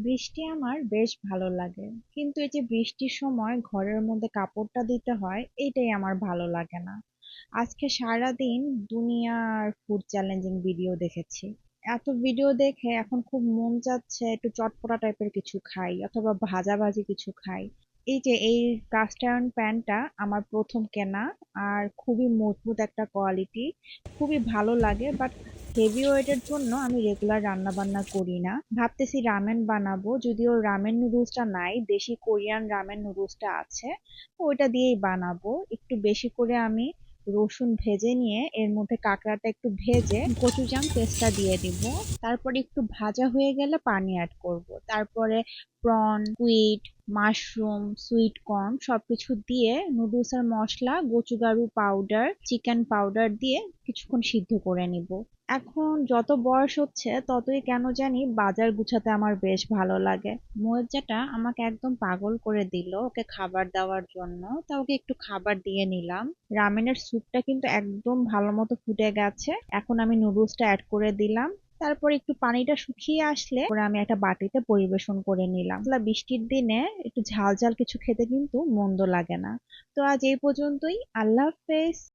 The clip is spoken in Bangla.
বৃষ্টি আমার বেশ ভালো লাগে, কিন্তু এই যে বৃষ্টির সময় ঘরের মধ্যে কাপড়টা দিতে হয়, এইটাই আমার ভালো লাগে না। আজকে সারাদিন দুনিয়ার ফুড চ্যালেঞ্জিং ভিডিও দেখেছি। এত ভিডিও দেখে এখন খুব মন চাচ্ছে একটু চটপটা টাইপের কিছু খাই অথবা ভাজা ভাজি কিছু খাই। এই যে এই কাস্ট আয়রন প্যানটা আমার প্রথম কেনা, আর খুবই মজবুত একটা কোয়ালিটি, খুবই ভালো লাগে। বাট হেভি ওয়েটের জন্য আমি রেগুলার রান্না বান্না করি না। ভাবতেছি রামেন বানাবো, যদিও রামেন নুডলসটা নাই, দেশি কোরিয়ান রামেন নুডলসটা আছে। তো ওইটা দিয়েই বানাবো। একটু বেশি করে আমি রসুন ভেজে নিয়ে এর মধ্যে কাঁকড়াটা একটু ভেজে কচুজাম পেস্টটা দিয়ে দিব। তারপরে একটু ভাজা হয়ে গেলে পানি অ্যাড করব। তারপরে prawn, squid, mushroom, sweet corn সবকিছু দিয়ে নুডলসের মশলা, গোচুগারু পাউডার, চিকেন পাউডার দিয়ে কিছুক্ষণ সিদ্ধ করে নিব। এখন যত বয়স হচ্ছে ততই কেন জানি বাজার গুছাতে আমার বেশ ভালো লাগে। মোয়েজ্জাটা আমাকে একদম পাগল করে দিল ওকে খাবার দেওয়ার জন্য, তা ওকে একটু খাবার দিয়ে নিলাম। রামেনের স্যুপটা কিন্তু একদম ভালো মতো ফুটে গেছে। এখন আমি নুডলসটা অ্যাড করে দিলাম। তারপর একটু পানিটা শুকিয়ে আসলে পরে আমি একটা বাটিতে পরিবেশন করে নিলাম। আসলে বৃষ্টির দিনে একটু ঝাল ঝাল কিছু খেতে কিন্তু মন্দ লাগে না। তো আজ এই পর্যন্তই। আল্লাহ হাফেজ।